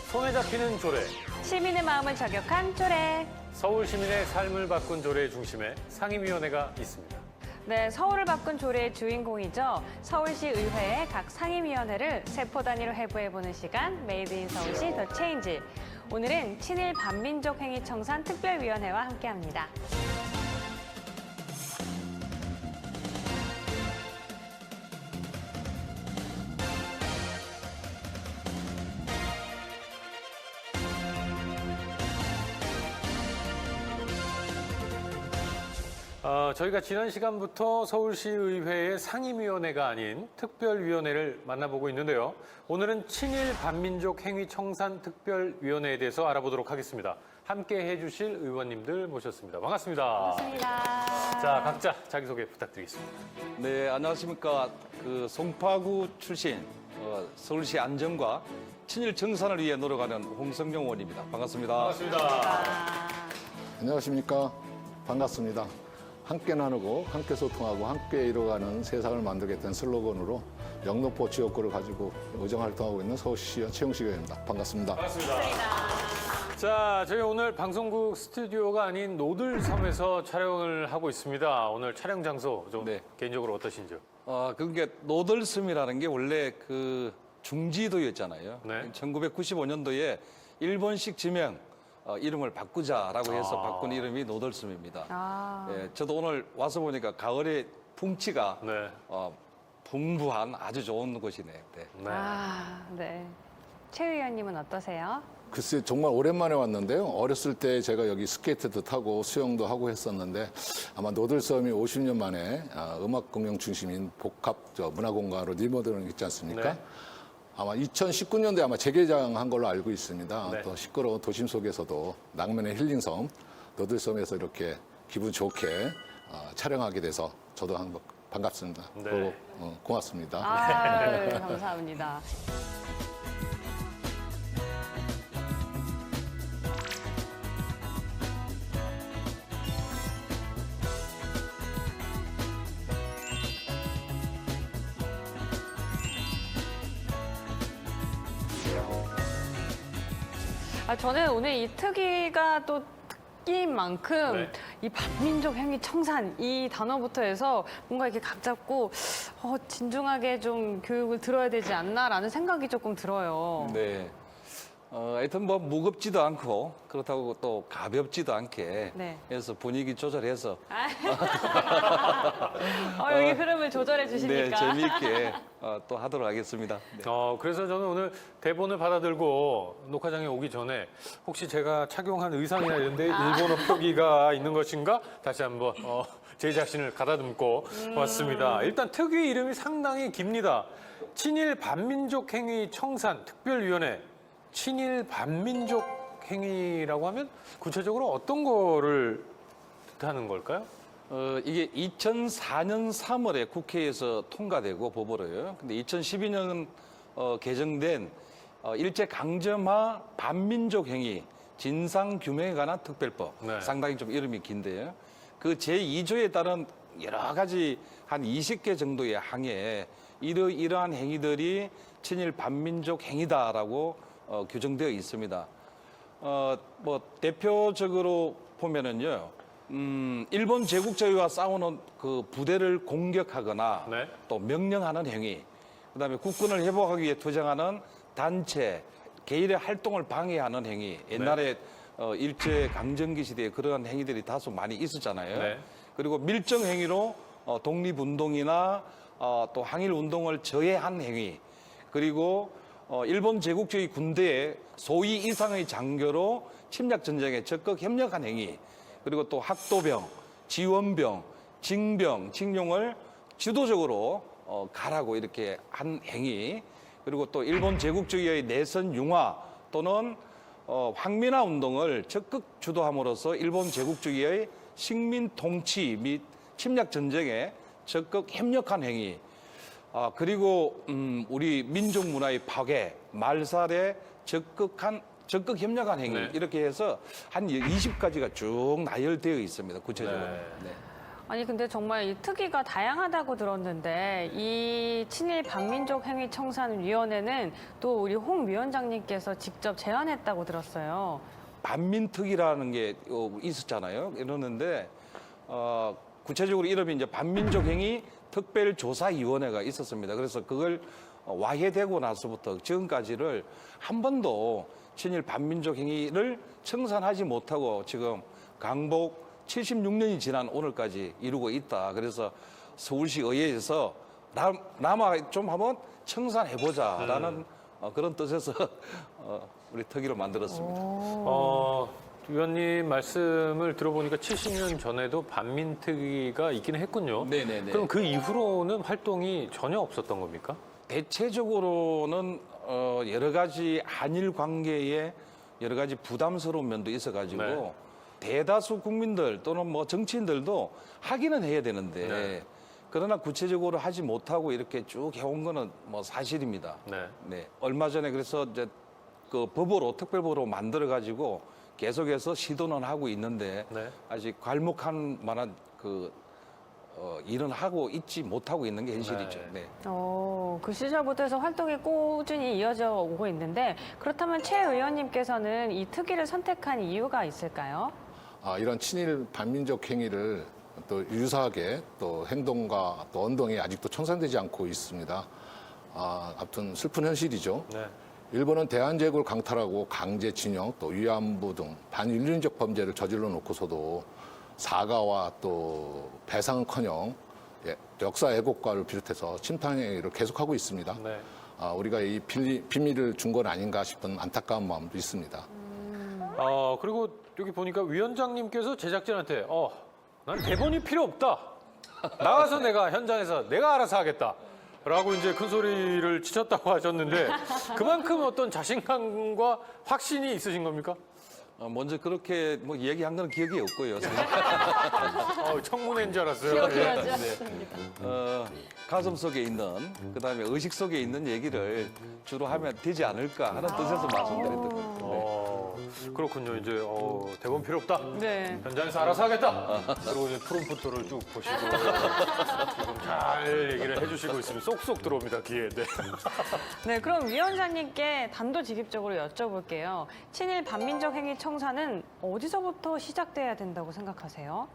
손에 잡히는 조례, 시민의 마음을 저격한 조례. 서울 시민의 삶을 바꾼 조례의 중심에 상임위원회가 있습니다. 네, 서울을 바꾼 조례의 주인공이죠. 서울시 의회의 각 상임위원회를 세포 단위로 해부해보는 시간, 메이드 인 서울시 더 체인지. 오늘은 친일 반민족 행위 청산 특별위원회와 함께합니다. 저희가 지난 시간부터 서울시의회의 상임위원회가 아닌 특별위원회를 만나보고 있는데요. 오늘은 친일 반민족 행위 청산 특별위원회에 대해서 알아보도록 하겠습니다. 함께 해주실 의원님들 모셨습니다. 반갑습니다. 반갑습니다. 자, 각자 자기소개 부탁드리겠습니다. 네, 안녕하십니까. 송파구 출신 서울시 안정과 친일 정산을 위해 노력하는 홍성경 의원입니다. 반갑습니다. 반갑습니다. 안녕하십니까. 반갑습니다. 함께 나누고 함께 소통하고 함께 이뤄가는 세상을 만들겠다는 슬로건으로 영등포 지역구를 가지고 의정 활동하고 있는 서울시의원 최용식 의원입니다. 반갑습니다. 반갑습니다. 자, 저희 오늘 방송국 스튜디오가 아닌 노들섬에서 촬영을 하고 있습니다. 오늘 촬영 장소 좀 네. 개인적으로 어떠신지요? 그게 노들섬이라는 게 원래 중지도였잖아요. 네. 1995년도에 일본식 지명 이름을 바꾸자라고 해서 바꾼 이름이 노들섬입니다. 예, 저도 오늘 와서 보니까 가을의 풍치가 네. 풍부한 아주 좋은 곳이네요. 네. 네. 네. 최 의원님은 어떠세요? 글쎄 정말 오랜만에 왔는데요. 어렸을 때 제가 여기 스케이트도 타고 수영도 하고 했었는데 아마 노들섬이 50년 만에 음악 공연 중심인 복합 문화공간으로 리모델링 있지 않습니까? 네. 아마 2019년도에 아마 재개장한 걸로 알고 있습니다. 네. 또 시끄러운 도심 속에서도 낭만의 힐링섬 노들섬에서 이렇게 기분 좋게 촬영하게 돼서 저도 한번 반갑습니다. 네. 그리고 고맙습니다. 감사합니다. 저는 오늘 이 특위가 또 특기인 만큼 네. 이 반민족 행위 청산 이 단어부터 해서 뭔가 이렇게 각 잡고 진중하게 좀 교육을 들어야 되지 않나라는 생각이 조금 들어요. 네. 하여튼 뭐 무겁지도 않고 그렇다고 또 가볍지도 않게 네. 해서 분위기 조절해서 여기 흐름을 조절해 네, 주시니까. 재미있게 또 하도록 하겠습니다. 네. 그래서 저는 오늘 대본을 받아들고 녹화장에 오기 전에 혹시 제가 착용한 의상이나 이런 데 일본어 표기가 있는 것인가? 다시 한번 제 자신을 가다듬고 왔습니다. 일단 특위 이름이 상당히 깁니다. 친일 반민족 행위 청산 특별위원회. 친일 반민족 행위라고 하면 구체적으로 어떤 거를 뜻하는 걸까요? 이게 2004년 3월에 국회에서 통과되고 법으로요. 근데 2012년 개정된 일제 강점화 반민족 행위 진상 규명에 관한 특별법. 네. 상당히 좀 이름이 긴데요. 그 제2조에 따른 여러 가지 한 20개 정도의 항에 이러한 행위들이 친일 반민족 행위다라고 규정되어 있습니다. 뭐 대표적으로 보면은요. 일본 제국주의와 싸우는 그 부대를 공격하거나 네. 또 명령하는 행위, 그다음에 국군을 회복하기 위해 투쟁하는 단체, 개인의 활동을 방해하는 행위. 옛날에 일제 강점기 시대에 그러한 행위들이 다소 많이 있었잖아요. 네. 그리고 밀정 행위로 독립운동이나 또 항일운동을 저해한 행위, 그리고 일본 제국주의 군대의 소위 이상의 장교로 침략 전쟁에 적극 협력한 행위, 그리고 또 학도병, 지원병, 징병, 징용을 주도적으로 가라고 이렇게 한 행위, 그리고 또 일본 제국주의의 내선 융화 또는 황민화 운동을 적극 주도함으로써 일본 제국주의의 식민 통치 및 침략 전쟁에 적극 협력한 행위, 그리고 우리 민족 문화의 파괴, 말살에 적극 협력한 행위, 네. 이렇게 해서 한 20가지가 쭉 나열되어 있습니다. 구체적으로. 네. 네. 아니 근데 정말 이 특위가 다양하다고 들었는데 이 친일 반민족 행위 청산위원회는 또 우리 홍 위원장님께서 직접 제안했다고 들었어요. 반민특위라는 게 있었잖아요. 이러는데 구체적으로 이름이 이제 반민족행위 특별조사위원회가 있었습니다. 그래서 그걸 와해되고 나서부터 지금까지를 한 번도 친일 반민족 행위를 청산하지 못하고 지금 강복 76년이 지난 오늘까지 이루고 있다. 그래서 서울시 의회에서 남아 좀 한번 청산해보자라는 그런 뜻에서 우리 특위를 만들었습니다. 위원님 말씀을 들어보니까 70년 전에도 반민특위가 있기는 했군요. 네네네. 그럼 그 이후로는 활동이 전혀 없었던 겁니까? 대체적으로는 여러 가지 한일 관계에 여러 가지 부담스러운 면도 있어가지고 네. 대다수 국민들 또는 뭐 정치인들도 하기는 해야 되는데 네. 그러나 구체적으로 하지 못하고 이렇게 쭉 해온 거는 뭐 사실입니다. 네. 네. 얼마 전에 그래서 이제 그 법으로 특별법으로 만들어가지고 계속해서 시도는 하고 있는데 네. 아직 괄목한 만한 그 일은 하고 있지 못하고 있는 게 현실이죠. 네. 네. 그 시절부터 해서 활동이 꾸준히 이어져 오고 있는데 그렇다면 최 의원님께서는 이 특위를 선택한 이유가 있을까요? 이런 친일 반민족 행위를 또 유사하게 또 행동과 또 언동이 아직도 청산되지 않고 있습니다. 아무튼 슬픈 현실이죠. 네. 일본은 대한제국을 강탈하고 강제징용 또 위안부 등 반인륜적 범죄를 저질러 놓고서도 사과와 또 배상은커녕 역사 왜곡과를 비롯해서 침탈 행위를 계속하고 있습니다. 네. 우리가 이 비밀을 준 건 아닌가 싶은 안타까운 마음도 있습니다. 그리고 여기 보니까 위원장님께서 제작진한테 난 대본이 필요 없다. 나가서 내가 현장에서 내가 알아서 하겠다. 라고 이제 큰 소리를 치셨다고 하셨는데 그만큼 어떤 자신감과 확신이 있으신 겁니까? 먼저 그렇게 뭐 얘기한 건 기억이 없고요. 청문회인 줄 알았어요. 기억해야지 네. 않습니다. 가슴 속에 있는 그다음에 의식 속에 있는 얘기를 주로 하면 되지 않을까 하는 뜻에서 말씀드렸던 겁니다. 네. 그렇군요. 이제 대본 필요 없다. 네. 현장에서 알아서 하겠다. 그리고 이제 프롬프터를 쭉 보시고 지금 잘 얘기를 해주시고 있으면 쏙쏙 들어옵니다 귀에. 네. 네, 그럼 위원장님께 단도직입적으로 여쭤볼게요. 친일 반민족 행위 청산은 어디서부터 시작돼야 된다고 생각하세요?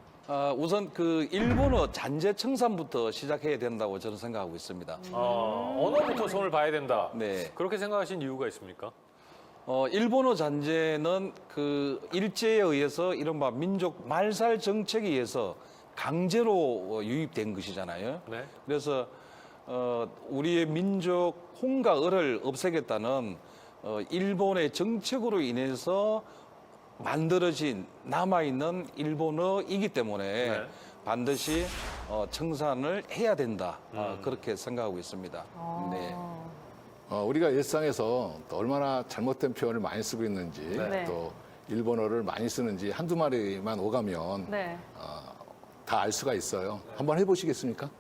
우선 그 일본어 잔재 청산부터 시작해야 된다고 저는 생각하고 있습니다. 언어부터 손을 봐야 된다. 네. 그렇게 생각하신 이유가 있습니까? 일본어 잔재는 그 일제에 의해서 이른바 민족 말살 정책에 의해서 강제로 유입된 것이잖아요. 네. 그래서 우리의 민족 홍과 을을 없애겠다는 일본의 정책으로 인해서 만들어진 남아있는 일본어이기 때문에 네. 반드시 청산을 해야 된다. 그렇게 생각하고 있습니다. 네. 우리가 일상에서 또 얼마나 잘못된 표현을 많이 쓰고 있는지 네. 또 일본어를 많이 쓰는지 한두 마리만 오가면 네. 다 알 수가 있어요. 한번 해보시겠습니까?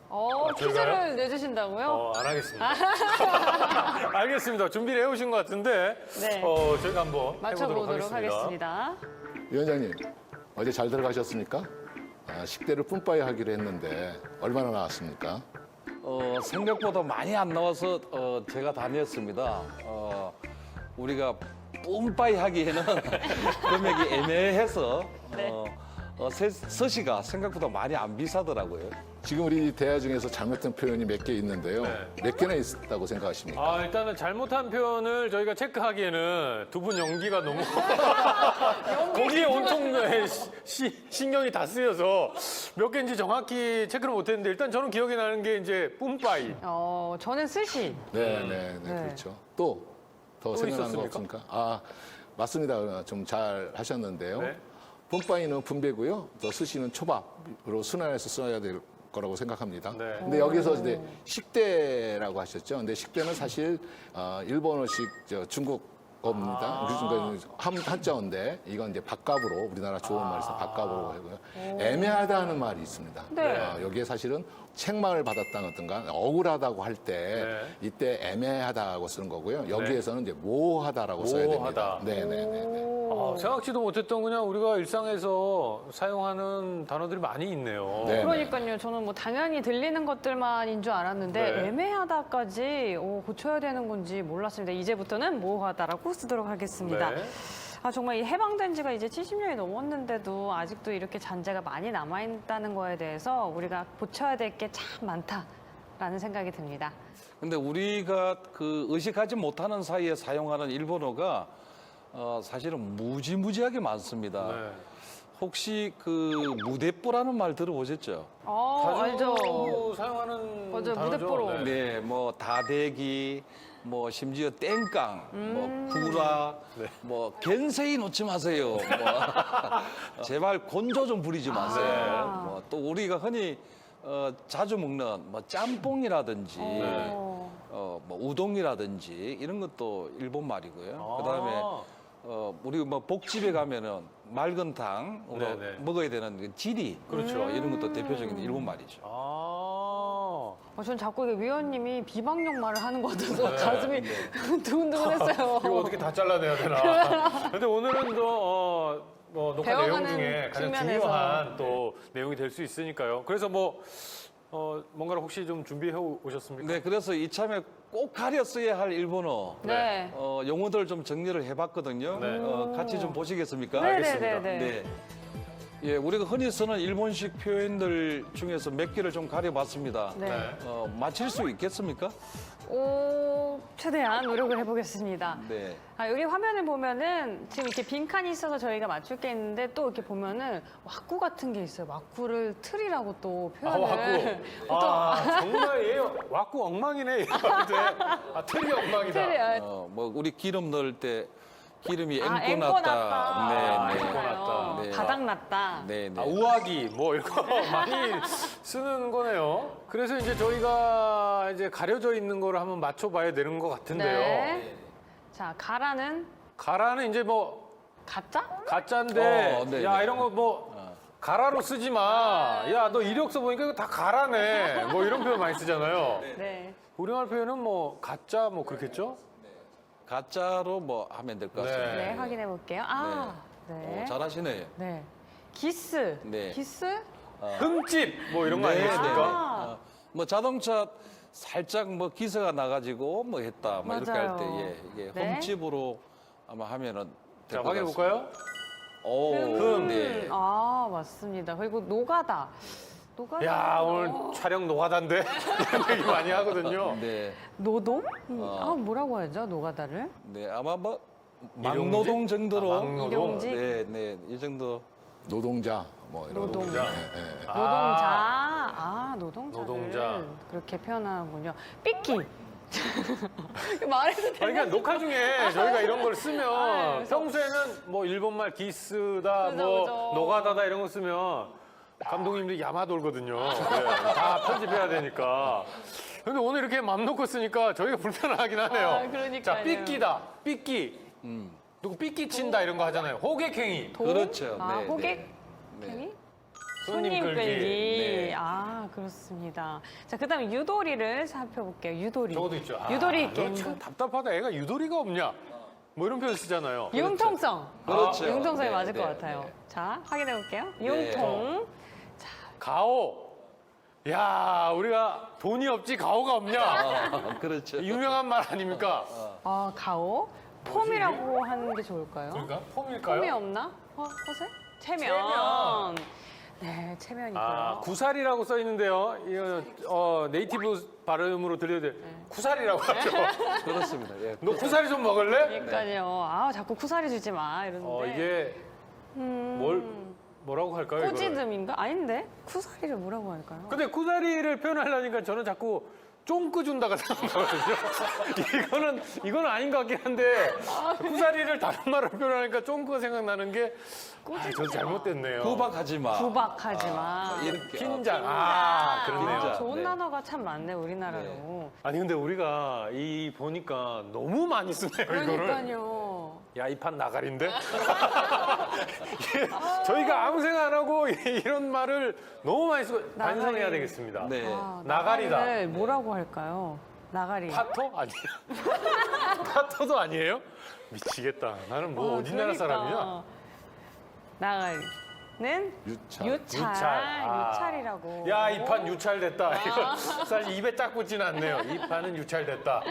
퀴즈를 내주신다고요? 안 하겠습니다. 알겠습니다. 준비를 해오신 것 같은데 네. 저희가 한번 해보도록 맞춰보도록 하겠습니다. 하겠습니다. 위원장님, 어제 잘 들어가셨습니까? 식대를 뿜빠이 하기로 했는데 얼마나 나왔습니까? 생각보다 많이 안 나와서 제가 다녔습니다. 우리가 뿜빠이 하기에는 금액이 애매해서 네. 서시가 생각보다 많이 안 비싸더라고요. 지금 우리 대화 중에서 잘못된 표현이 몇 개 있는데요. 네. 몇 개나 있다고 생각하십니까? 일단은 잘못한 표현을 저희가 체크하기에는 두 분 연기가 너무 거기에 온통 신경이 다 쓰여서 몇 개인지 정확히 체크를 못했는데 일단 저는 기억이 나는 게 이제 뿜빠이. 저는 스시. 네, 그렇죠. 또 더 생각나는 거 있었습니까? 없습니까? 맞습니다. 좀 잘 하셨는데요. 네. 뿜빠이는 분배고요. 또 스시는 초밥으로 순환해서 써야 될 거라고 생각합니다. 네. 근데 여기서 이제 식대라고 하셨죠. 근데 식대는 사실 일본어식 중국 겁니다. 한자어인데 이건 이제 밥값으로 우리나라 좋은 말에서 밥값으로 하고요. 애매하다는 말이 있습니다. 네. 여기에 사실은 책망을 받았다든가 억울하다고 할 때 네. 이때 애매하다고 쓰는 거고요. 여기에서는 이제 모호하다라고 써야 됩니다. 모호하다. 네네네. 생각지도 못했던 그냥 우리가 일상에서 사용하는 단어들이 많이 있네요. 네. 그러니까요. 저는 뭐 당연히 들리는 것들만인 줄 알았는데 네. 애매하다까지 고쳐야 되는 건지 몰랐습니다. 이제부터는 모호하다라고 쓰도록 하겠습니다. 네. 아, 정말 이 해방된 지가 이제 70년이 넘었는데도 아직도 이렇게 잔재가 많이 남아있다는 거에 대해서 우리가 고쳐야 될 게 참 많다라는 생각이 듭니다. 근데 우리가 그 의식하지 못하는 사이에 사용하는 일본어가 사실은 무지무지하게 많습니다. 네. 혹시 그 무대뽀라는 말 들어보셨죠? 알죠. 자주 사용하는 맞아요, 단어죠. 무대뽀로. 네. 네, 뭐 다대기, 뭐 심지어 땡깡, 뭐 구라, 뭐 겐세이 놓지 마세요. 뭐 제발 곤조 좀 부리지 마세요. 뭐 또 우리가 흔히 자주 먹는 뭐 짬뽕이라든지 뭐 우동이라든지 이런 것도 일본 말이고요. 그다음에 우리 뭐 복집에 가면은 맑은 탕으로 네네. 먹어야 되는 그 지리, 그렇죠. 이런 것도 대표적인 일본 말이죠. 전 자꾸 이게 위원님이 비방용 말을 하는 것 같아서 가슴이 두근두근했어요. 이거 어떻게 다 잘라내야 되나. 근데 오늘은 또 뭐 녹화 내용 배워가는 중에 가장 측면에서. 중요한 또 내용이 될 수 있으니까요. 그래서 뭐 뭔가를 혹시 좀 준비해 오셨습니까? 네, 그래서 이참에 꼭 가려 써야 할 일본어 네. 용어들 좀 정리를 해봤거든요. 네. 같이 좀 보시겠습니까? 알겠습니다. 네네네. 네. 예, 우리가 흔히 쓰는 일본식 표현들 중에서 몇 개를 좀 가려봤습니다. 네. 맞힐 수 있겠습니까? 최대한 노력을 해보겠습니다. 네. 여기 화면을 보면은 지금 이렇게 빈칸이 있어서 저희가 맞출 게 있는데 또 이렇게 보면은 왁구 같은 게 있어요. 왁구를 틀이라고 또 표현을. 왁구. 정말 얘 왁구 엉망이네. 얘한테. 틀이 엉망이다. 틀이, 뭐 우리 기름 넣을 때 기름이 앵꼬 앵꼬 났다. 났다. 네, 네. 앵꼬 났다. 네. 바닥 났다. 네, 네. 우아기 뭐 이거 많이 쓰는 거네요. 그래서 이제 저희가 이제 가려져 있는 거를 한번 맞춰봐야 되는 것 같은데요. 네. 자, 가라는 가라는 이제 뭐 가짜? 가짜인데 네, 야 네. 이런 거 뭐 가라로 쓰지 마. 야 너 이력서 보니까 이거 다 가라네. 뭐 이런 표현 많이 쓰잖아요. 네. 우리말 표현은 뭐 가짜 뭐 그렇겠죠? 가짜로 뭐 하면 될 것 같습니다. 네, 확인해 볼게요. 네. 잘하시네요. 네. 기스. 네. 기스? 흠집 뭐 이런 거 네, 아니겠습니까? 뭐 자동차 살짝 뭐 기스가 나가지고 뭐 했다 뭐 이렇게 할 때 맞아요. 이게 네. 흠집으로 아마 하면은 자 될것 확인해 같습니다. 볼까요? 오, 흠. 네. 맞습니다. 그리고 노가다. 노가다. 야 오늘 촬영 노가다인데 이런 얘기 많이 하거든요. 네, 노동? 뭐라고 하죠? 노가다를? 네 아마 뭐 일용직? 막노동 정도로 막노동. 일용직? 네, 네, 이 정도. 노동자 뭐 이런 노동자. 아, 노동자. 노동자를 노동자. 그렇게 표현하는군요. 삐끼. 말해도 돼. 그러니까 녹화 중에 저희가 이런 걸 쓰면 그래서- 평소에는 뭐 일본말 기스다, 그죠, 뭐 그죠. 노가다다 이런 거 쓰면 감독님들이 야마 돌거든요. 네, 다 편집해야 되니까. 근데 오늘 이렇게 맘 놓고 쓰니까 저희가 불편하긴 하네요. 그러니까요. 자, 삐끼다, 삐끼. 누구 삐끼 친다 이런 거 하잖아요. 호객행위. 도? 그렇죠. 네, 호객? 네. 행위? 손님 손님 끌기. 끌기. 네. 그렇습니다. 자, 그 다음에 유도리를 살펴볼게요. 유도리. 저것도 있죠. 유도리 너 게임. 참 답답하다. 애가 유도리가 없냐? 뭐 이런 표현 쓰잖아요. 융통성. 그렇죠. 융통성이 네, 맞을 네, 것 같아요. 네. 자, 확인해 볼게요. 네. 융통. 가오. 야, 우리가 돈이 없지 가오가 없냐? 그렇죠. 유명한 말 아닙니까? 가오. 폼이라고 하는 게 좋을까요? 그러니까 폼일까요? 폼이 없나? 허세? 체면. 체면. 네, 체면이고요. 아, 구살이라고 써 있는데요. 이거 네이티브 발음으로 들려야 돼. 구살이라고 하죠. 그렇습니다. 예. 너 구살이 좀 먹을래? 그러니까요. 자꾸 쿠사리 주지 마. 이러는데. 이게 뭐라고 할까요? 이거를? 꼬지듬인가? 아닌데? 쿠사리를 뭐라고 할까요? 근데 구사리를 표현하려니까 저는 자꾸 쫑크 준다가 생각나거든요. 이거는 아닌 것 같긴 한데 구사리를 다른 말로 표현하니까 쫑크가 생각나는 게 저 잘못됐네요. 구박하지 마. 구박하지 마. 이렇게. 핀잔. 그렇네요. 핀잔. 좋은 네. 단어가 참 많네, 우리나라로. 아니 근데 우리가 보니까 너무 많이 쓰네요 이거를. 그러니까요. 야 이 판 나가리인데? 저희가 아무 생각 안 하고 이런 말을 너무 많이 쓰고 반성해야 되겠습니다. 네. 나가리다. 나가리를 뭐라고 할까요? 나가리. 파토? 아니에요. 파토도 아니에요? 미치겠다. 나는 뭐 어디 나라 그러니까. 사람이야? 나가리는 유찰. 유찰이라고. 야, 이 판 유찰됐다. 이거 사실 입에 딱 붙지는 않네요. 이 판은 유찰됐다.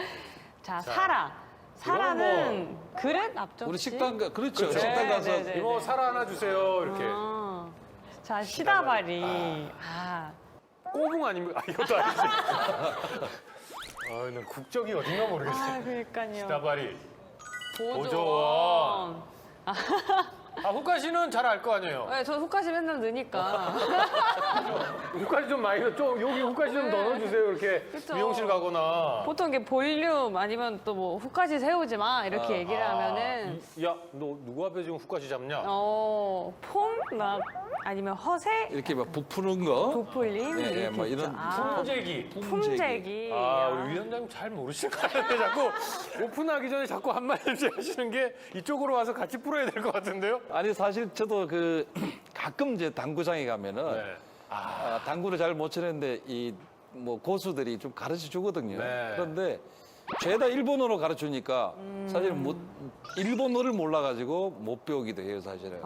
자, 사라. 사라는 그릇 앞접시. 우리 식당 그렇죠. 그렇죠. 식당 가서 네, 네. 이모 사라 하나 주세요. 이렇게. 자, 시다바리. 꼬붕 아닙니까? 이것도 아니지. 난 국적이 어딘가 모르겠어요. 그러니까요. 시다바리. 보조원. 보조원. 후카 씨는 잘 알 거 아니에요. 네, 저 후카시 맨날 넣으니까. 후카 씨 좀 많이 좀 여기 후카 씨 좀 넣어주세요. 이렇게 그쵸. 미용실 가거나. 보통 이게 볼륨 아니면 또 뭐 후카시 세우지 마 이렇게 얘기를 하면은 야, 너 누구 앞에 지금 후카 씨 잡냐? 폼? 막 아니면 허세? 이렇게 막 부푸는 거. 부풀림? 예, 이렇게 뭐 이런 있죠. 품재기. 품재기. 우리 위원장님 잘 모르실 것 같은데 자꾸 오픈하기 전에 자꾸 한마디씩 하시는 게 이쪽으로 와서 같이 풀어야 될 것 같은데요? 아니 사실 저도 그 가끔 이제 당구장에 가면은 네. 당구를 잘 못 치는데 이 뭐 고수들이 좀 가르쳐 주거든요. 네. 그런데 죄다 일본어로 가르치니까 사실 일본어를 몰라가지고 못 배우기도 해요 사실은.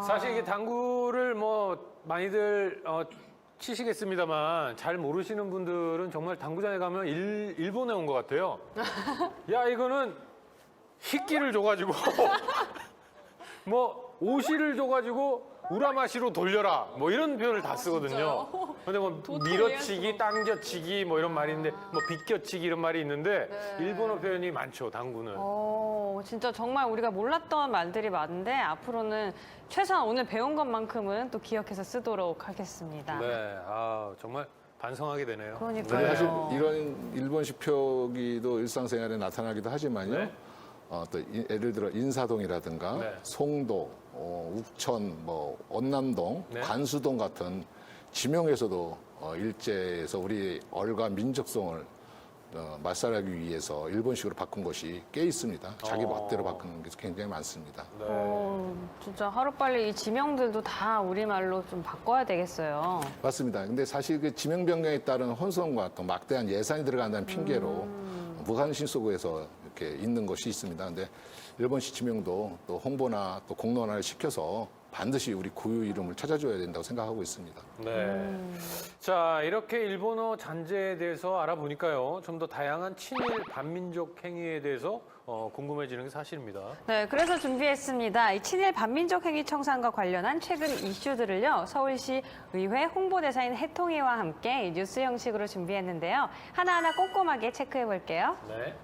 사실 이게 당구를 뭐 많이들 치시겠습니다만 잘 모르시는 분들은 정말 당구장에 가면 일본에 온 것 같아요. 야, 이거는 히끼를 줘가지고 뭐 오시를 줘가지고 우라마시로 돌려라 뭐 이런 표현을 다 쓰거든요. 근데 뭐 밀어치기, 당겨치기 뭐 이런 말이 있는데 뭐 비껴치기 이런 말이 있는데 일본어 표현이 많죠, 당구는. 진짜 정말 우리가 몰랐던 말들이 많은데 앞으로는 최소한 오늘 배운 것만큼은 또 기억해서 쓰도록 하겠습니다. 네, 정말 반성하게 되네요. 근데 그러니까요. 사실 이런 일본식 표기도 일상생활에 나타나기도 하지만요. 네. 또 예를 들어 인사동이라든가 네. 송도, 욱천, 뭐 언남동, 네. 관수동 같은 지명에서도 일제에서 우리 얼과 민족성을 말살하기 위해서 일본식으로 바꾼 것이 꽤 있습니다. 자기 멋대로 바꾸는 게 굉장히 많습니다. 진짜 하루빨리 이 지명들도 다 우리말로 좀 바꿔야 되겠어요. 맞습니다. 근데 사실 그 지명 변경에 따른 혼선과 또 막대한 예산이 들어간다는 핑계로 무관심 속에서 이렇게 있는 것이 있습니다. 근데 일본식 지명도 또 홍보나 또 공론화를 시켜서 반드시 우리 고유 이름을 찾아줘야 된다고 생각하고 있습니다. 네. 자, 이렇게 일본어 잔재에 대해서 알아보니까요. 좀 더 다양한 친일 반민족 행위에 대해서 궁금해지는 게 사실입니다. 네, 그래서 준비했습니다. 이 친일 반민족 행위 청산과 관련한 최근 이슈들을요, 서울시 의회 홍보대사인 해통이와 함께 이 뉴스 형식으로 준비했는데요. 하나하나 꼼꼼하게 체크해 볼게요. 네.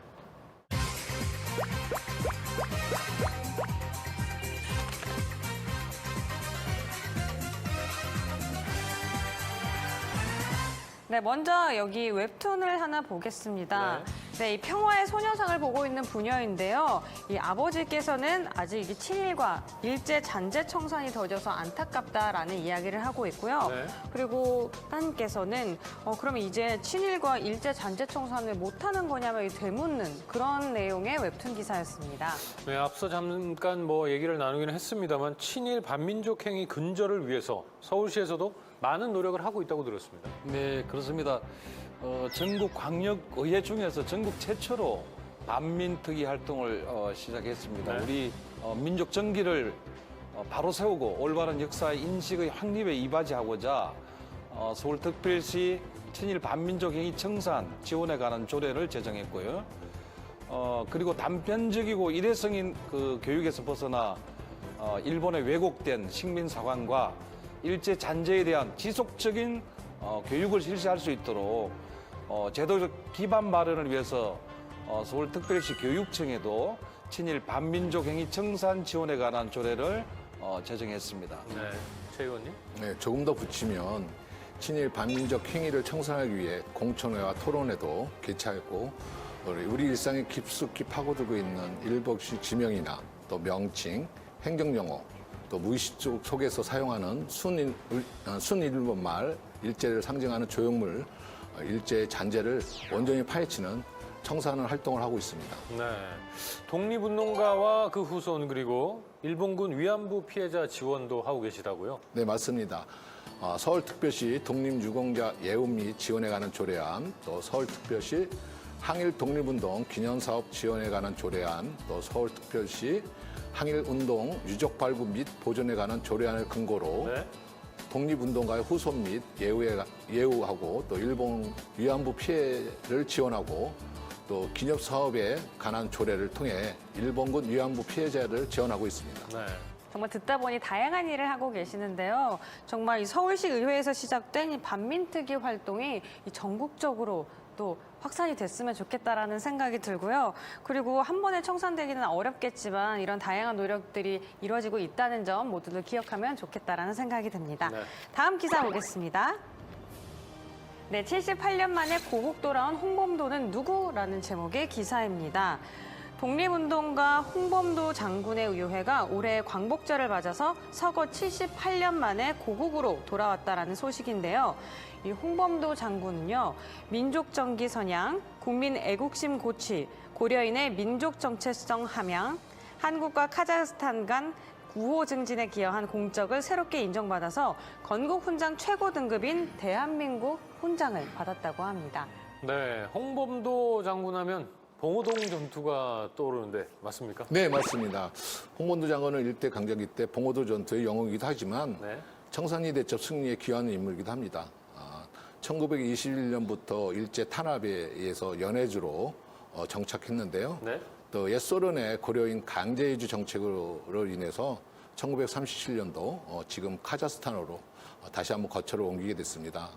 네, 먼저 여기 웹툰을 하나 보겠습니다. 네, 이 평화의 소녀상을 보고 있는 부녀인데요. 이 아버지께서는 아직 이 친일과 일제 잔재 청산이 더뎌서 안타깝다라는 이야기를 하고 있고요. 네. 그리고 따님께서는 그러면 이제 친일과 일제 잔재 청산을 못하는 거냐며 이 되묻는 그런 내용의 웹툰 기사였습니다. 네, 앞서 잠깐 뭐 얘기를 나누기는 했습니다만 친일 반민족 행위 근절을 위해서 서울시에서도 많은 노력을 하고 있다고 들었습니다. 네, 그렇습니다. 전국 광역의회 중에서 전국 최초로 반민특위 활동을 시작했습니다. 네. 우리 민족 정기를 바로 세우고 올바른 역사의 인식의 확립에 이바지하고자 서울특별시 친일 반민족 행위 청산 지원에 관한 조례를 제정했고요. 그리고 단편적이고 일회성인 그 교육에서 벗어나 일본에 왜곡된 식민사관과 일제 잔재에 대한 지속적인 교육을 실시할 수 있도록 제도적 기반 마련을 위해서 서울특별시 교육청에도 친일 반민족 행위 청산 지원에 관한 조례를 제정했습니다. 네, 최 의원님. 네, 조금 더 붙이면 친일 반민족 행위를 청산하기 위해 공청회와 토론회도 개최했고 우리 일상에 깊숙이 파고들고 있는 일본식 지명이나 또 명칭, 행정용어, 또 무의식 속에서 사용하는 순일본말, 일제를 상징하는 조형물, 일제의 잔재를 온전히 파헤치는 청산하는 활동을 하고 있습니다. 네. 독립운동가와 그 후손 그리고 일본군 위안부 피해자 지원도 하고 계시다고요? 네, 맞습니다. 서울특별시 독립유공자 예우 및 지원에 관한 조례안, 또 서울특별시 항일 독립운동 기념사업 지원에 관한 조례안, 또 서울특별시 항일운동 유적 발굴 및 보존에 관한 조례안을 근거로 네. 독립운동가의 후손 및 예우하고 또 일본 위안부 피해를 지원하고 또 기념사업에 관한 조례를 통해 일본군 위안부 피해자를 지원하고 있습니다. 네. 정말 듣다 보니 다양한 일을 하고 계시는데요. 정말 이 서울시 의회에서 시작된 이 반민특위 활동이 이 전국적으로 또 확산이 됐으면 좋겠다라는 생각이 들고요. 그리고 한 번에 청산되기는 어렵겠지만 이런 다양한 노력들이 이루어지고 있다는 점 모두들 기억하면 좋겠다라는 생각이 듭니다. 네. 다음 기사 보겠습니다. 네, 78년 만에 고국 돌아온 홍범도는 누구라는 제목의 기사입니다. 독립운동가 홍범도 장군의 의회가 올해 광복절을 맞아서 서거 78년 만에 고국으로 돌아왔다라는 소식인데요. 이 홍범도 장군은요, 민족정기 선양, 국민 애국심 고취, 고려인의 민족 정체성 함양, 한국과 카자흐스탄 간 우호 증진에 기여한 공적을 새롭게 인정받아서 건국 훈장 최고 등급인 대한민국 훈장을 받았다고 합니다. 네, 홍범도 장군 하면 봉오동 전투가 떠오르는데 맞습니까? 네, 맞습니다. 홍범도 장군은 일제 강점기 때 봉오도 전투의 영웅이기도 하지만 네. 청산리 대첩 승리에 기여하는 인물이기도 합니다. 1921년부터 일제 탄압에 의해서 연해주로 정착했는데요. 네. 또 옛소련의 고려인 강제이주 정책으로 인해서 1937년도 지금 카자흐스탄으로 다시 한번 거처를 옮기게 됐습니다.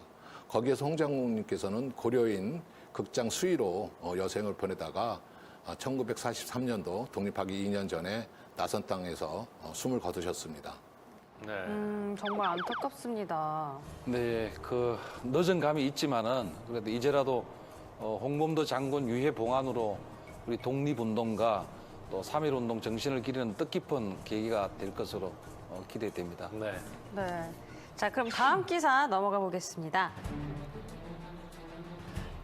거기에서 홍 장군님께서는 고려인 극장 수위로 여생을 보내다가 1943년도 독립하기 2년 전에 낯선 땅에서 숨을 거두셨습니다. 네. 정말 안타깝습니다. 네, 그 늦은 감이 있지만은 그래도 이제라도 홍범도 장군 유해 봉안으로 우리 독립운동가 또 3.1운동 정신을 기리는 뜻깊은 계기가 될 것으로 기대됩니다. 네. 네. 자, 그럼 다음 기사 넘어가 보겠습니다.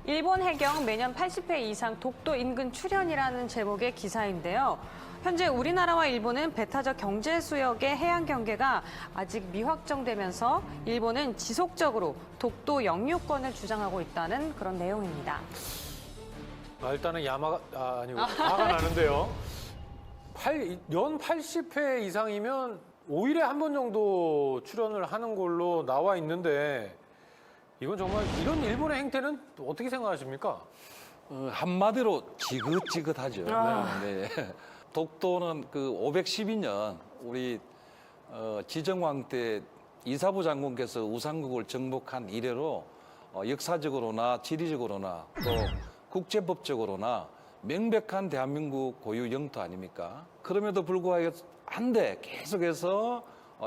일본 해경 매년 80회 이상 독도 인근 출현이라는 제목의 기사인데요. 현재 우리나라와 일본은 배타적 경제 수역의 해양 경계가 아직 미확정되면서 일본은 지속적으로 독도 영유권을 주장하고 있다는 그런 내용입니다. 일단은 아니고 화가 나는데요. 연 80회 이상이면 5일에 한 번 정도 출연을 하는 걸로 나와 있는데 이건 정말 이런 일본의 행태는 어떻게 생각하십니까? 한마디로 지긋지긋하죠. 네. 독도는 그 512년 우리 지정왕 때 이사부 장군께서 우상국을 정복한 이래로 역사적으로나 지리적으로나 또 국제법적으로나 명백한 대한민국 고유 영토 아닙니까? 그럼에도 불구하고 한데 계속해서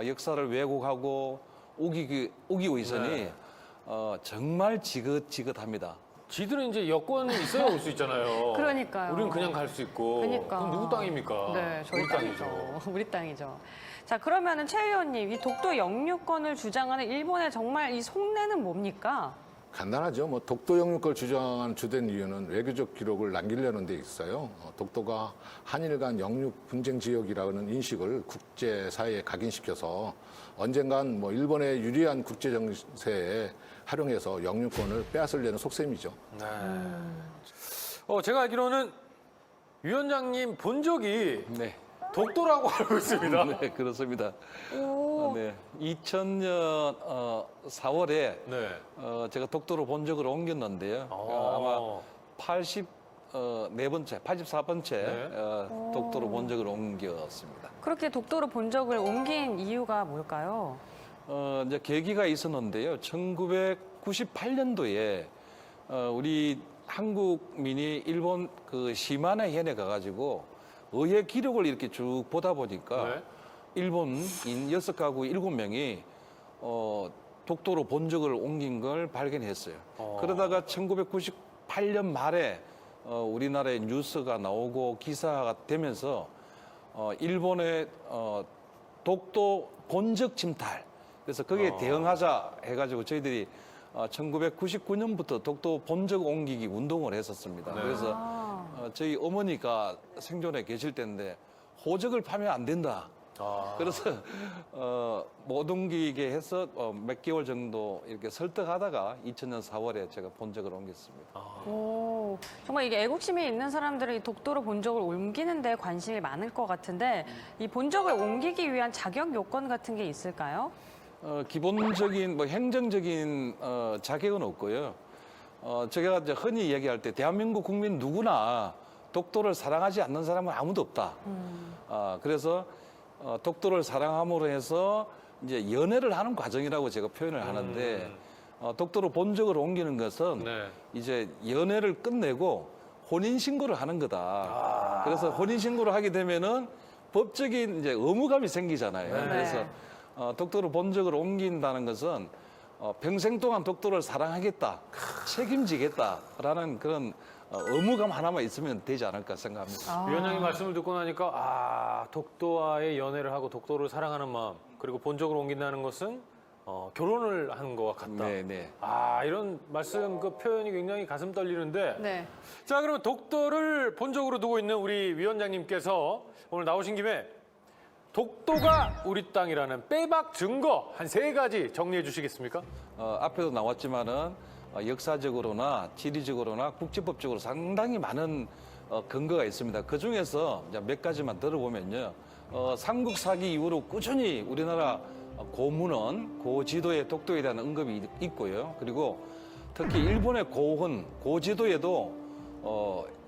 역사를 왜곡하고 우기고 있으니 네. 정말 지긋지긋합니다. 지들은 이제 여권이 있어야 올 수 있잖아요. 그러니까요. 우리는 그냥 갈 수 있고. 그러니까. 그럼 누구 땅입니까? 네, 저희 우리 땅이죠. 우리 땅이죠. 자, 그러면은 최 의원님, 이 독도 영유권을 주장하는 일본의 정말 이 속내는 뭡니까? 간단하죠. 독도 영유권을 주장한 주된 이유는 외교적 기록을 남기려는 데 있어요. 독도가 한일 간 영육 분쟁 지역이라는 인식을 국제사회에 각인시켜서 언젠간 일본의 유리한 국제 정세에 활용해서 영유권을 빼앗으려는 속셈이죠. 네. 제가 알기로는 위원장님 본 적이 네. 독도라고 알고 있습니다. 네, 그렇습니다. 오. 네, 2000년 4월에 네. 제가 독도로 본적으로 옮겼는데요. 아마 84번째 네. 독도로 본적으로 옮겼습니다. 그렇게 독도로 본 적을 옮긴 이유가 뭘까요? 이제 계기가 있었는데요. 1998년도에 우리 한국민이 일본 그 시마네 현에 가가지고 의회 기록을 이렇게 쭉 보다 보니까 네. 일본인 6가구 7명이 독도로 본적을 옮긴 걸 발견했어요. 그러다가 1998년 말에 우리나라에 뉴스가 나오고 기사가 되면서 일본의 독도 본적 침탈, 그래서 거기에 대응하자 해가지고 저희들이 1999년부터 독도 본적 옮기기 운동을 했었습니다. 네. 그래서 저희 어머니가 생존에 계실 때인데 호적을 파면 안 된다. 그래서 못 옮기게 해서 몇 개월 정도 이렇게 설득하다가 2000년 4월에 제가 본적을 옮겼습니다. 오, 정말 이게 애국심이 있는 사람들은 이 독도로 본적을 옮기는 데 관심이 많을 것 같은데 이 본적을 옮기기 위한 자격 요건 같은 게 있을까요? 기본적인 뭐 행정적인 자격은 없고요. 제가 이제 흔히 얘기할 때 대한민국 국민 누구나 독도를 사랑하지 않는 사람은 아무도 없다. 그래서 독도를 사랑함으로 해서 이제 연애를 하는 과정이라고 제가 표현을 하는데 독도로 본적을 옮기는 것은 네. 이제 연애를 끝내고 혼인 신고를 하는 거다. 그래서 혼인 신고를 하게 되면은 법적인 이제 의무감이 생기잖아요. 네. 그래서 독도로 본적을 옮긴다는 것은 평생 동안 독도를 사랑하겠다, 책임지겠다라는 그런 의무감 하나만 있으면 되지 않을까 생각합니다. 위원장님 말씀을 듣고 나니까 독도와의 연애를 하고 독도를 사랑하는 마음 그리고 본적으로 옮긴다는 것은 결혼을 하는 것과 같다. 네. 이런 말씀 그 표현이 굉장히 가슴 떨리는데 네. 자 그러면 독도를 본적으로 두고 있는 우리 위원장님께서 오늘 나오신 김에 독도가 우리 땅이라는 빼박 증거 한 3가지 정리해 주시겠습니까? 앞에도 나왔지만은 역사적으로나 지리적으로나 국제법적으로 상당히 많은 근거가 있습니다. 그 중에서 몇 가지만 들어보면요. 삼국 사기 이후로 꾸준히 우리나라 고문헌, 고지도에 독도에 대한 언급이 있고요. 그리고 특히 일본의 고훈, 고지도에도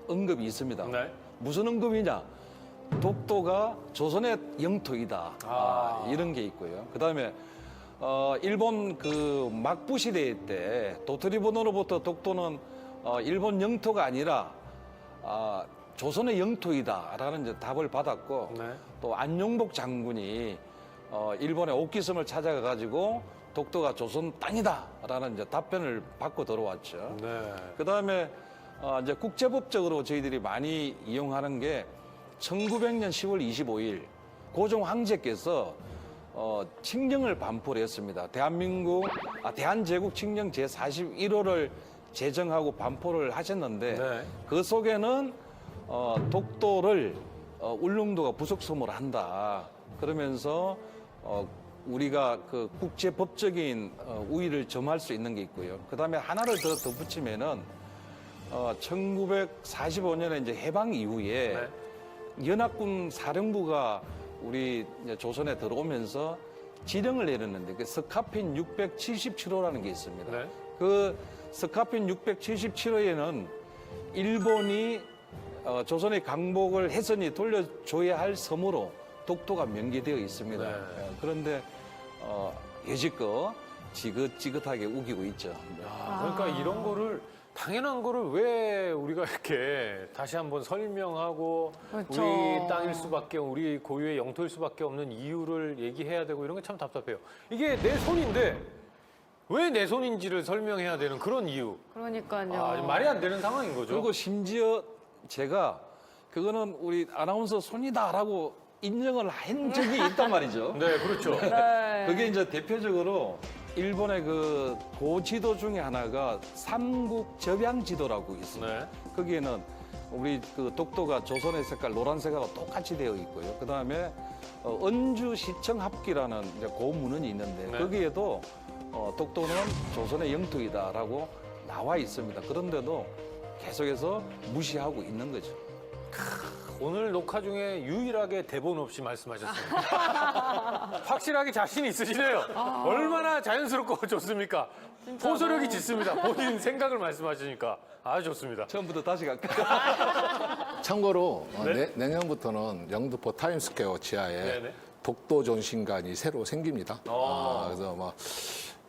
언급이 있습니다. 네. 무슨 언급이냐? 독도가 조선의 영토이다. 이런 게 있고요. 그다음에 일본 그 막부 시대 때 도토리본으로부터 독도는 일본 영토가 아니라 조선의 영토이다라는 이제 답을 받았고 네. 또 안용복 장군이 일본의 옥기섬을 찾아가 가지고 독도가 조선 땅이다라는 이제 답변을 받고 들어왔죠. 네. 그다음에 이제 국제법적으로 저희들이 많이 이용하는 게 1900년 10월 25일 고종 황제께서 칙령을 반포를 했습니다. 대한제국 칙령 제41호를 제정하고 반포를 하셨는데 네. 그 속에는 독도를 울릉도가 부속섬으로 한다. 그러면서 우리가 그 국제법적인 우위를 점할 수 있는 게 있고요. 그다음에 하나를 더 덧붙이면은 1945년에 이제 해방 이후에 네. 연합군 사령부가 우리 이제 조선에 들어오면서 지령을 내렸는데 그 스카핀 677호라는 게 있습니다. 네. 그 스카핀 677호에는 일본이 조선의 강복을 해선이 돌려줘야 할 섬으로 독도가 명기되어 있습니다. 네. 그런데 여지껏 지긋지긋하게 우기고 있죠. 그러니까 이런 거를 당연한 거를 왜 우리가 이렇게 다시 한번 설명하고 그렇죠. 우리 땅일 수밖에 우리 고유의 영토일 수밖에 없는 이유를 얘기해야 되고 이런 게 참 답답해요. 이게 내 손인데 왜 내 손인지를 설명해야 되는 그런 이유. 그러니까요. 말이 안 되는 상황인 거죠. 그리고 심지어 제가 그거는 우리 아나운서 손이다라고 인정을 한 적이 있단 말이죠. 네, 그렇죠. 네. 그게 이제 대표적으로 일본의 그 고지도 중에 하나가 삼국 접양지도라고 있습니다. 네. 거기에는 우리 그 독도가 조선의 색깔 노란색하고 똑같이 되어 있고요. 그 다음에 언주시청 합기라는 이제 고문헌이 있는데 네. 거기에도 독도는 조선의 영토이다라고 나와 있습니다. 그런데도 계속해서 무시하고 있는 거죠. 오늘 녹화 중에 유일하게 대본 없이 말씀하셨습니다. 확실하게 자신 있으시네요. 얼마나 자연스럽고 좋습니까? 호소력이 짙습니다. 본인 생각을 말씀하시니까 아주 좋습니다. 처음부터 다시 갈까요? 참고로 네? 내년부터는 영등포 타임스퀘어 지하에 네네. 독도 전신관이 새로 생깁니다. 그래서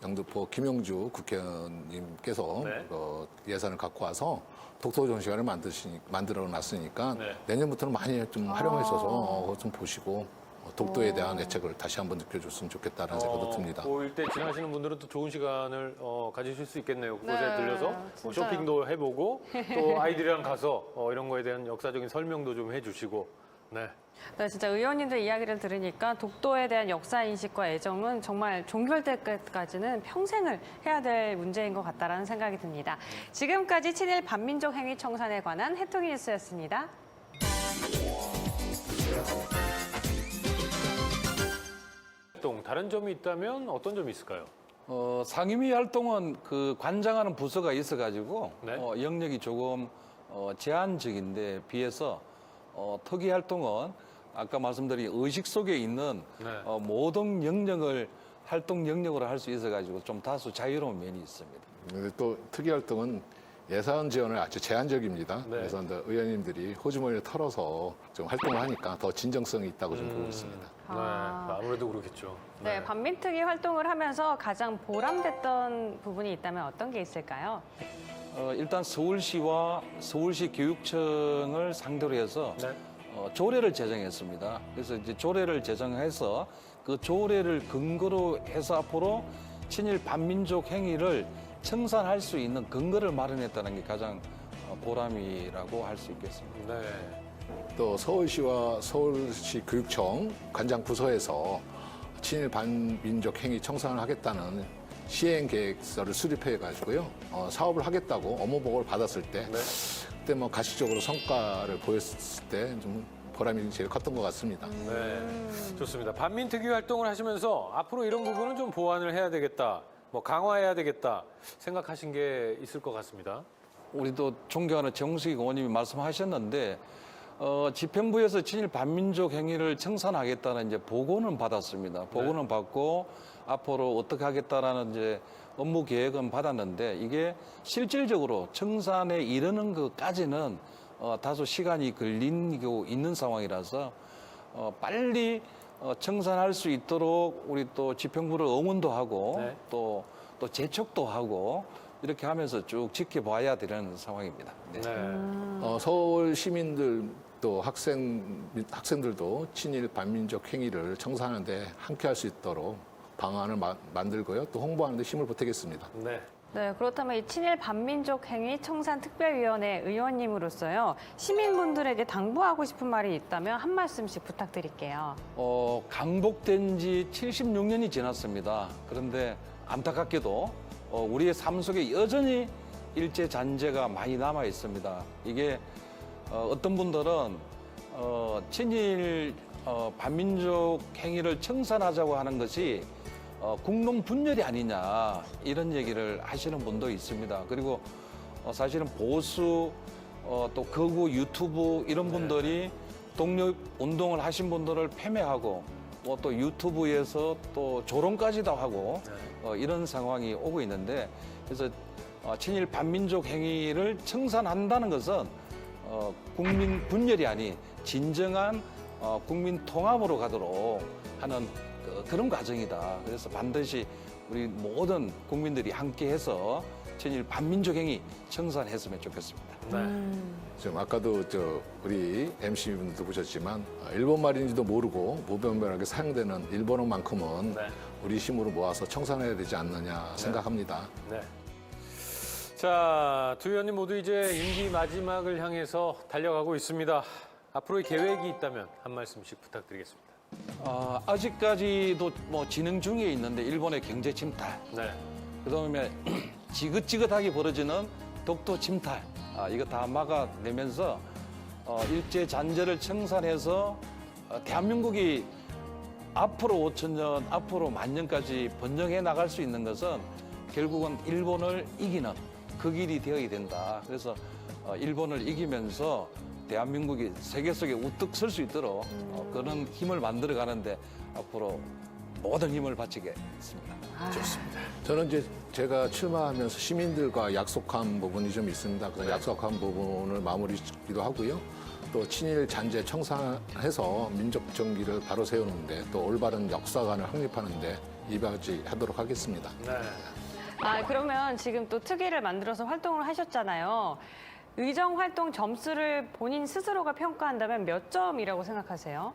영등포 김영주 국회의원님께서 네. 예산을 갖고 와서 독도 전시관을 만들어 놨으니까 네. 내년부터는 많이 좀 활용하셔서 좀 보시고 독도에 대한 애착을 다시 한번 느껴줬으면 좋겠다는 생각도 듭니다. 고1 때 지나시는 분들은 또 좋은 시간을 가지실 수 있겠네요. 그곳에 네, 들려서 뭐 진짜요. 쇼핑도 해보고 또 아이들이랑 가서 이런 거에 대한 역사적인 설명도 좀 해주시고. 네. 네, 진짜 의원님들 이야기를 들으니까 독도에 대한 역사 인식과 애정은 정말 종결될 때까지는 평생을 해야 될 문제인 것 같다라는 생각이 듭니다. 지금까지 친일 반민족 행위 청산에 관한 해통이 뉴스였습니다. 활동 다른 점이 있다면 어떤 점이 있을까요? 상임위 활동은 그 관장하는 부서가 있어가지고 네. 영역이 조금 제한적인데 비해서 특위 활동은 아까 말씀드린 의식 속에 있는 네. 모든 영역을 활동 영역으로 할 수 있어가지고 좀 다소 자유로운 면이 있습니다. 근데 또 특위 활동은 예산 지원을 아주 제한적입니다. 네. 그래서 이제 의원님들이 호주머니를 털어서 좀 활동을 하니까 더 진정성이 있다고 좀 보고 있습니다. 아. 네, 아무래도 그렇겠죠. 네, 반민특위 활동을 하면서 가장 보람됐던 부분이 있다면 어떤 게 있을까요? 일단 서울시와 서울시 교육청을 상대로 해서 네. 조례를 제정했습니다. 그래서 이제 조례를 제정해서 그 조례를 근거로 해서 앞으로 친일 반민족 행위를 청산할 수 있는 근거를 마련했다는 게 가장 보람이라고 할 수 있겠습니다. 네. 또 서울시와 서울시 교육청 관장 부서에서 친일 반민족 행위 청산을 하겠다는 시행 계획서를 수립해 가지고요. 사업을 하겠다고 업무 보고를 받았을 때 네. 그때 뭐 가시적으로 성과를 보였을 때 좀 보람이 제일 컸던 것 같습니다. 네, 좋습니다. 반민특위 활동을 하시면서 앞으로 이런 부분은 좀 보완을 해야 되겠다, 뭐 강화해야 되겠다 생각하신 게 있을 것 같습니다. 우리도 존경하는 정식 의원님이 말씀하셨는데 집행부에서 친일 반민족 행위를 청산하겠다는 이제 보고는 받았습니다. 보고는 받고 앞으로 어떻게 하겠다라는 이제 업무 계획은 받았는데 이게 실질적으로 청산에 이르는 것까지는 다소 시간이 걸리고 있는 상황이라서 빨리 청산할 수 있도록 우리 또 집행부를 응원도 하고 네. 또 재촉도 하고 이렇게 하면서 쭉 지켜봐야 되는 상황입니다. 네. 네. 서울 시민들 또 학생들도 친일 반민족 행위를 청산하는데 함께할 수 있도록 방안을 만들고요. 또 홍보하는 데 힘을 보태겠습니다. 네. 네, 그렇다면 이 친일 반민족 행위 청산 특별위원회 의원님으로서요. 시민분들에게 당부하고 싶은 말이 있다면 한 말씀씩 부탁드릴게요. 강복된 지 76년이 지났습니다. 그런데 안타깝게도 우리의 삶 속에 여전히 일제 잔재가 많이 남아 있습니다. 이게 어떤 분들은 친일 반민족 행위를 청산하자고 하는 것이 국론 분열이 아니냐 이런 얘기를 하시는 분도 있습니다. 그리고 사실은 보수 또 극우 유튜브 이런 분들이 독립 운동을 하신 분들을 패배하고 또 유튜브에서 또 조롱까지도 하고 이런 상황이 오고 있는데 그래서 친일 반민족 행위를 청산한다는 것은 국민 분열이 아닌 진정한 국민 통합으로 가도록 하는 그런 과정이다. 그래서 반드시 우리 모든 국민들이 함께해서 친일 반민족 행위 청산했으면 좋겠습니다. 네. 지금 아까도 우리 MC분들도 보셨지만 일본 말인지도 모르고 무분별하게 사용되는 일본어만큼은 네. 우리 힘으로 모아서 청산해야 되지 않느냐 생각합니다. 네. 자, 두 의원님 모두 이제 임기 마지막을 향해서 달려가고 있습니다. 앞으로의 계획이 있다면 한 말씀씩 부탁드리겠습니다. 아직까지도 뭐 진행 중에 있는데 일본의 경제 침탈, 네. 그다음에 지긋지긋하게 벌어지는 독도 침탈, 이거 다 막아내면서 일제 잔재를 청산해서 대한민국이 앞으로 5천년, 앞으로 만년까지 번영해 나갈 수 있는 것은 결국은 일본을 이기는 그 길이 되어야 된다. 그래서 일본을 이기면서 대한민국이 세계 속에 우뚝 설 수 있도록 그런 힘을 만들어 가는데 앞으로 모든 힘을 바치겠습니다. 좋습니다. 저는 이제 제가 출마하면서 시민들과 약속한 부분이 좀 있습니다. 그래서 약속한 부분을 마무리 짓기도 하고요. 또 친일 잔재 청산해서 민족 정기를 바로 세우는데 또 올바른 역사관을 확립하는데 이바지하도록 하겠습니다. 네. 그러면 지금 또 특위를 만들어서 활동을 하셨잖아요. 의정 활동 점수를 본인 스스로가 평가한다면 몇 점이라고 생각하세요?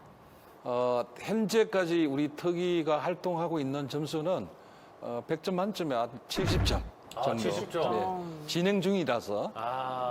현재까지 우리 특위가 활동하고 있는 점수는 100점 만점에 70점 정도. 70점. 네, 진행 중이라서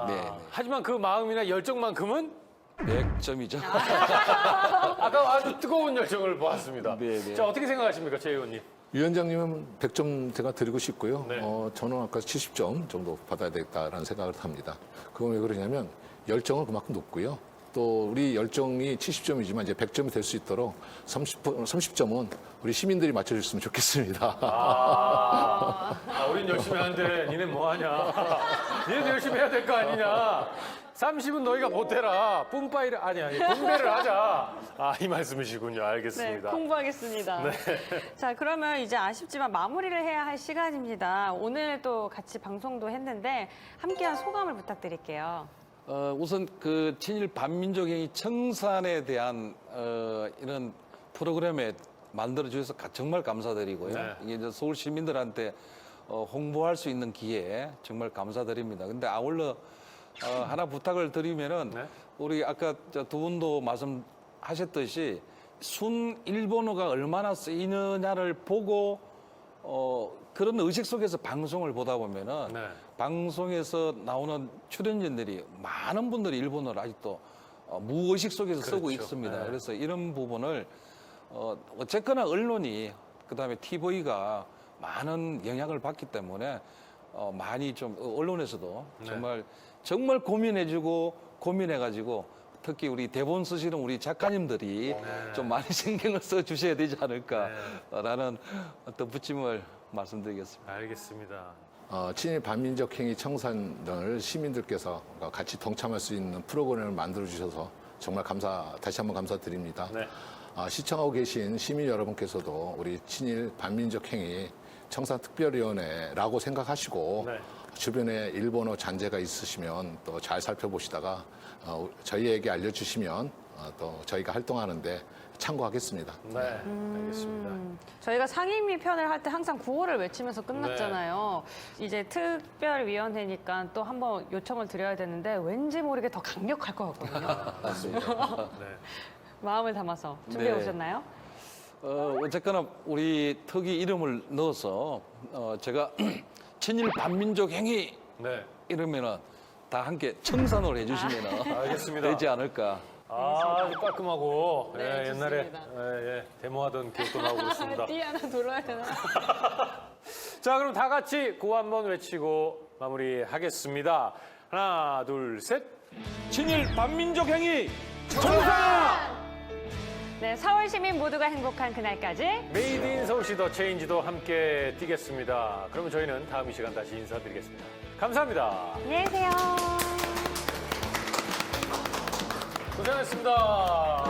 네. 하지만 그 마음이나 열정만큼은 100점이죠. 아까 아주 뜨거운 열정을 보았습니다. 네, 네. 자, 어떻게 생각하십니까, 최 의원님? 위원장님은 100점 제가 드리고 싶고요. 네. 저는 아까 70점 정도 받아야 되겠다라는 생각을 합니다. 그건 왜 그러냐면 열정은 그만큼 높고요. 또 우리 열정이 70점이지만 이제 100점이 될 수 있도록 30점은 우리 시민들이 맞춰줬으면 좋겠습니다. 우린 열심히 하는데 니네 뭐 하냐? 니네도 열심히 해야 될 거 아니냐? 30은 너희가 못해라. 뿜빠이를 아니 분배를 하자. 이 말씀이시군요. 네, 알겠습니다. 공부하겠습니다. 자, 그러면 이제 아쉽지만 마무리를 해야 할 시간입니다. 오늘 또 같이 방송도 했는데 함께한 소감을 부탁드릴게요. 우선 그 친일 반민족행위 청산에 대한 이런 프로그램에 만들어 주셔서 정말 감사드리고요. 네. 이게 이제 서울 시민들한테 홍보할 수 있는 기회 정말 감사드립니다. 근데 아울러 하나 부탁을 드리면은 네. 우리 아까 두 분도 말씀하셨듯이 순 일본어가 얼마나 쓰이느냐를 보고 그런 의식 속에서 방송을 보다 보면은 네. 방송에서 나오는 출연진들이 많은 분들이 일본어를 아직도 무의식 속에서 쓰고 그렇죠. 있습니다. 네. 그래서 이런 부분을 어쨌거나 언론이 그다음에 TV가 많은 영향을 받기 때문에 많이 좀 언론에서도 정말 고민해주고 고민해가지고 특히 우리 대본 쓰시는 우리 작가님들이 좀 많이 신경을 써주셔야 되지 않을까라는 어떤 부침을 말씀드리겠습니다. 알겠습니다. 친일 반민족 행위 청산을 시민들께서 같이 동참할 수 있는 프로그램을 만들어 주셔서 정말 다시 한번 감사드립니다. 네. 시청하고 계신 시민 여러분께서도 우리 친일 반민족 행위 청산특별위원회라고 생각하시고 네. 주변에 일본어 잔재가 있으시면 또 잘 살펴보시다가 저희에게 알려주시면 또 저희가 활동하는데 참고하겠습니다. 네, 알겠습니다. 저희가 상임위 편을 할 때 항상 구호를 외치면서 끝났잖아요. 이제 특별위원회니까 또 한번 요청을 드려야 되는데 왠지 모르게 더 강력할 것 같거든요. 맞습니다. 네. 마음을 담아서 준비해 네. 오셨나요? 어쨌거나 우리 특위 이름을 넣어서 제가 친일 반민족 행위 네. 이러면은 다 함께 청산을 해주시면 알겠습니다. 되지 않을까. 아주 깔끔하고 네, 옛날에 좋습니다. 데모하던 기억도 나고 그렇습니다. 띠 하나 돌아야 되나? 자, 그럼 다 같이 구호 한번 외치고 마무리하겠습니다. 하나, 둘, 셋. 친일 반민족 행위 청산! 네, 서울 시민 모두가 행복한 그날까지 메이드 인 서울시 더 체인지도 함께 뛰겠습니다. 그러면 저희는 다음 이 시간 다시 인사드리겠습니다. 감사합니다. 안녕히 계세요. 고생하셨습니다.